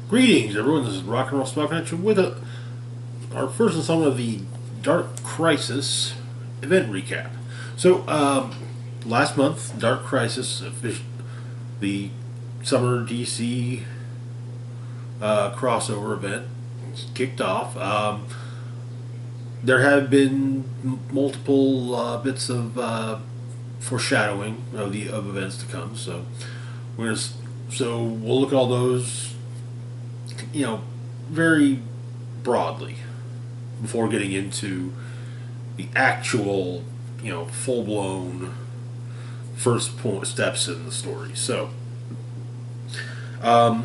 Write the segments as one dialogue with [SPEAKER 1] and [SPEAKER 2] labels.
[SPEAKER 1] Greetings, everyone. This is Rock and Roll Spot Connection with our first installment of the Dark Crisis event recap. Last month, Dark Crisis, the summer DC crossover event, kicked off. There have been multiple bits of foreshadowing of events to come. We'll look at all those, very broadly before getting into the actual, full blown first point steps in the story. The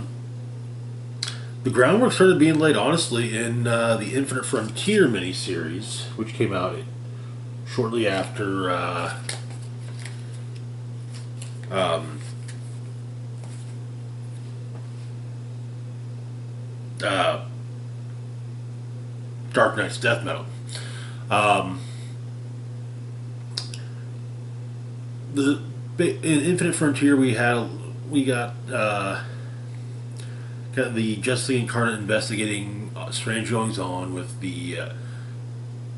[SPEAKER 1] groundwork started being laid, honestly, in the Infinite Frontier miniseries, which came out shortly after Dark Knight's Death Metal. In Infinite Frontier, we got the Justice League Incarnate investigating strange goings on with the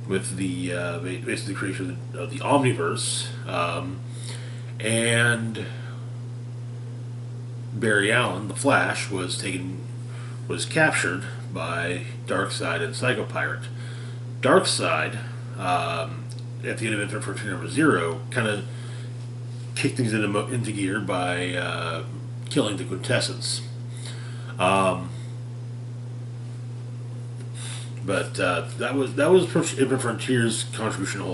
[SPEAKER 1] basically creation of the Omniverse, and Barry Allen, the Flash, was captured by Darkseid and Psychopirate. Darkseid, at the end of Infinite Frontier number 0, kind of kicked things into gear by killing the Quintessence. That was Infinite Frontier's contribution to the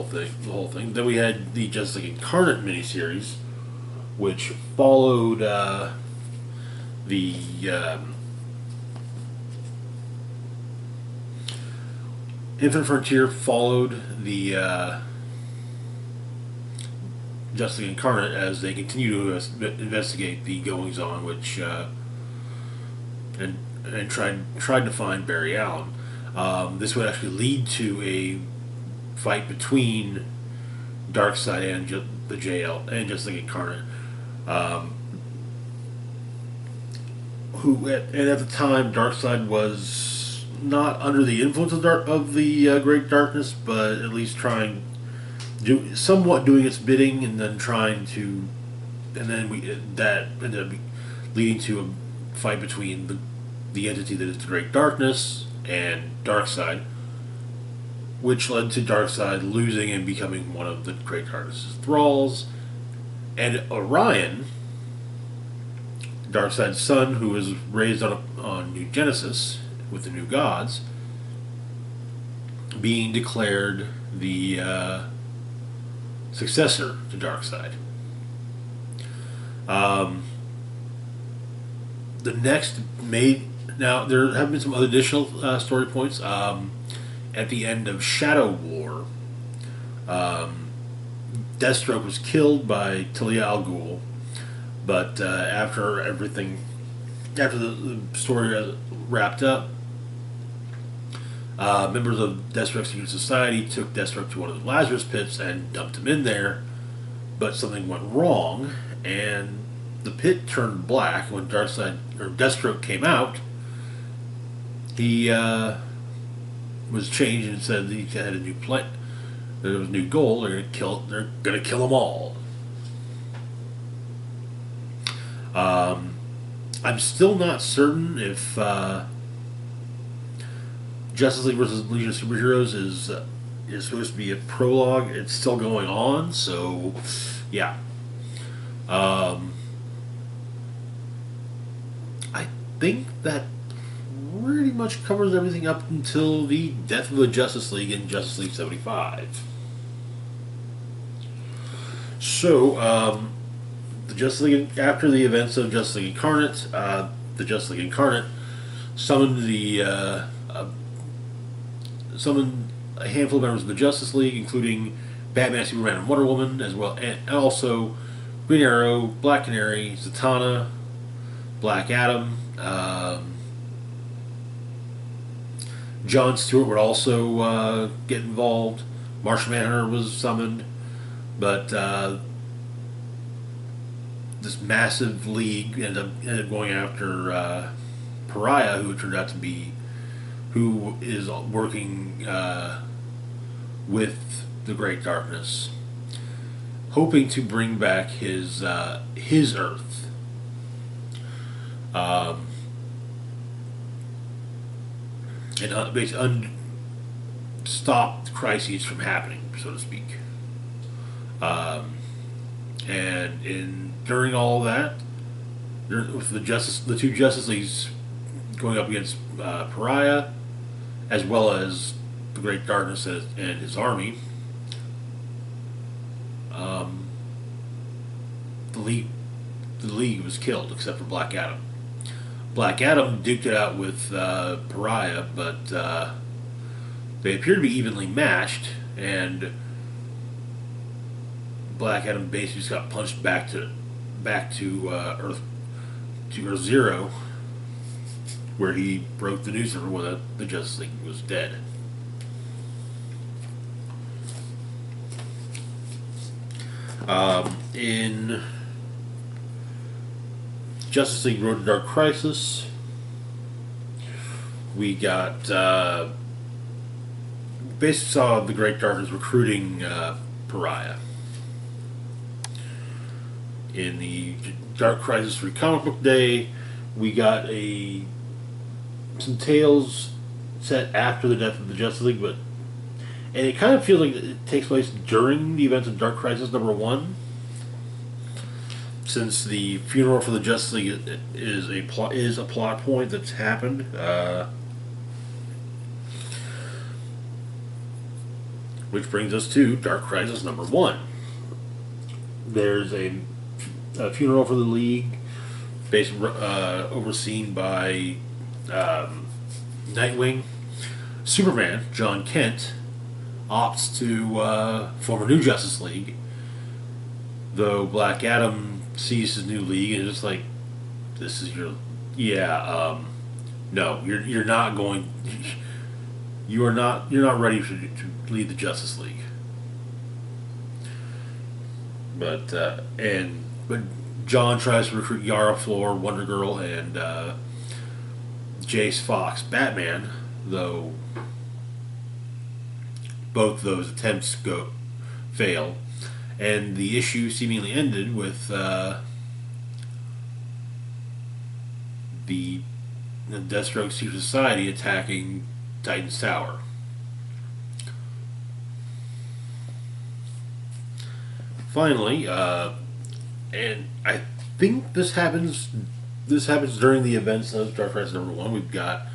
[SPEAKER 1] whole thing. Then we had the Justice League Incarnate miniseries, which followed the Infinite Frontier followed the Justice League Incarnate as they continue to investigate the goings on, which and tried to find Barry Allen. This would actually lead to a fight between Darkseid and the JL and Justice League Incarnate, and at the time Darkseid was not under the influence of the Great Darkness, but at least somewhat doing its bidding, and then that ended up leading to a fight between the entity that is the Great Darkness and Darkseid, which led to Darkseid losing and becoming one of the Great Darkness's thralls, and Orion, Darkseid's son, who was raised on New Genesis with the New Gods, being declared the successor to Darkseid. Now there have been some other additional story points. At the end of Shadow War, Deathstroke was killed by Talia al Ghul, but after the story wrapped up, members of Deathstroke's secret society took Deathstroke to one of the Lazarus pits and dumped him in there, but something went wrong, and the pit turned black. When Deathstroke came out, he was changed and said that he had a new plan. There was a new goal. They're gonna kill them all. I'm still not certain if Justice League versus Legion of Superheroes is supposed to be a prologue. It's still going on, so yeah. I think that pretty much covers everything up until the death of the Justice League in Justice League 75. The Justice League, after the events of Justice League Incarnate, the Justice League Incarnate summoned a handful of members of the Justice League, including Batman, Superman, and Wonder Woman, as well, and also Green Arrow, Black Canary, Zatanna, Black Adam. John Stewart would also get involved. Martian Manhunter was summoned, but this massive league ended up going after Pariah, who turned out to be who is working with the Great Darkness, hoping to bring back his Earth. And basically stop crises from happening, so to speak. And during all that, with the two Justice Leagues going up against Pariah, as well as the Great Darkness and his army, the league was killed except for Black Adam. Black Adam duked it out with Pariah, but they appear to be evenly matched, and Black Adam basically just got punched back to Earth Zero, where he broke the news of when the Justice League was dead. In Justice League Road to Dark Crisis, we got basically saw the Great Darkness recruiting Pariah. In the Dark Crisis 3 comic book day, we got some tales set after the death of the Justice League, and it kind of feels like it takes place during the events of Dark Crisis #1, since the funeral for the Justice League is a plot point that's happened. Which brings us to Dark Crisis #1. There's a funeral for the League, basically overseen by Nightwing. Superman, John Kent, opts to form a new Justice League, though Black Adam sees his new league and is just like, "This is your, no, you're not going, you're not ready to lead the Justice League." But John tries to recruit Yara Flor, Wonder Girl, and Jace Fox, Batman, though both those attempts fail, and the issue seemingly ended with the Deathstroke Secret Society attacking Titan's Tower. Finally, and I think this happens during the events of Dark Crisis #1. We've got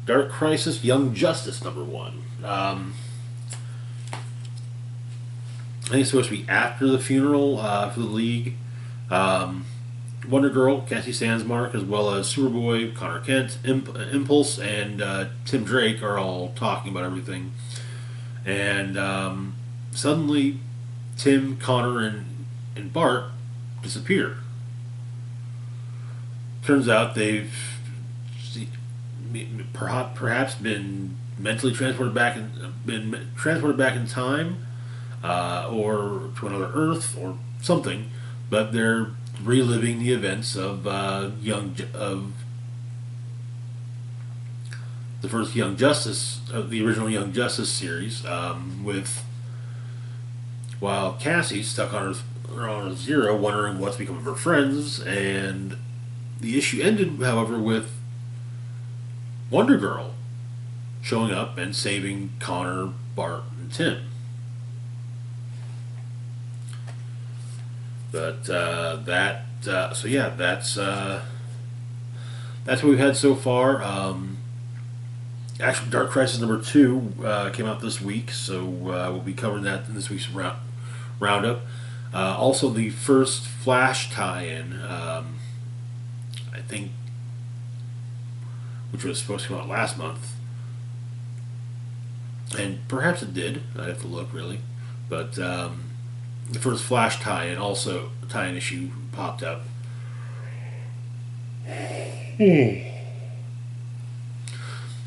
[SPEAKER 1] Dark Crisis Young Justice #1. I think it's supposed to be after the funeral for the League. Wonder Girl, Cassie Sandsmark, as well as Superboy, Connor Kent, Impulse, and Tim Drake are all talking about everything. And suddenly, Tim, Connor, and Bart disappear. Turns out they've perhaps been mentally transported back in time, or to another Earth or something, but they're reliving the events of the first Young Justice, the original Young Justice series, while Cassie's stuck on Earth Zero, wondering what's become of her friends, and the issue ended, however, with Wonder Girl showing up and saving Connor, Bart, and Tim. But that's what we've had so far. Actually, Dark Crisis #2 came out this week, so we'll be covering that in this week's roundup. Also, the first Flash tie-in, I think, which was supposed to come out last month, and perhaps it did. I have to look, really, but the first Flash tie-in issue popped up.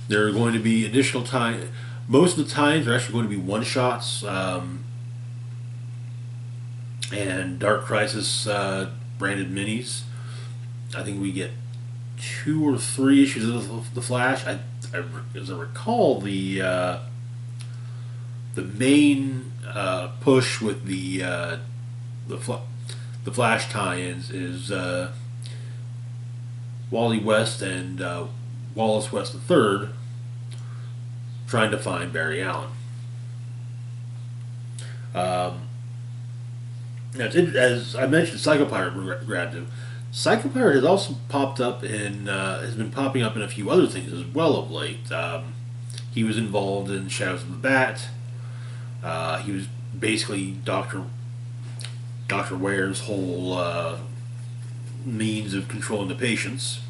[SPEAKER 1] There are going to be additional tie. Most of the tie-ins are actually going to be one-shots, and Dark Crisis branded minis. I think we get 2 or 3 issues of the Flash. As I recall, the main push with the Flash tie-ins is Wally West and Wallace West III trying to find Barry Allen. As I mentioned, Psycho Pirate grabbed him. Psycho Pirate has also popped up has been popping up in a few other things as well of late. He was involved in Shadows of the Bat. He was basically Doctor Ware's whole means of controlling the patients,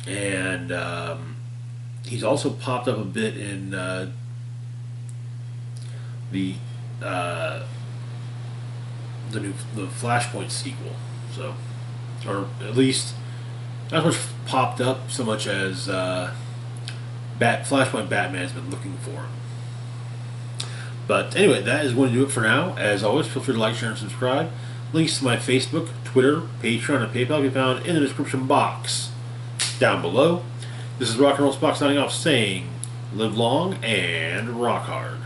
[SPEAKER 1] and he's also popped up a bit in the Flashpoint sequel. So, or at least not so much popped up so much as Flashpoint Batman's been looking for him. But anyway, that is going to do it for now. As always, feel free to like, share, and subscribe. Links to my Facebook, Twitter, Patreon, and PayPal can be found in the description box down below. This is Rock and Roll Spock signing off, saying, live long and rock hard.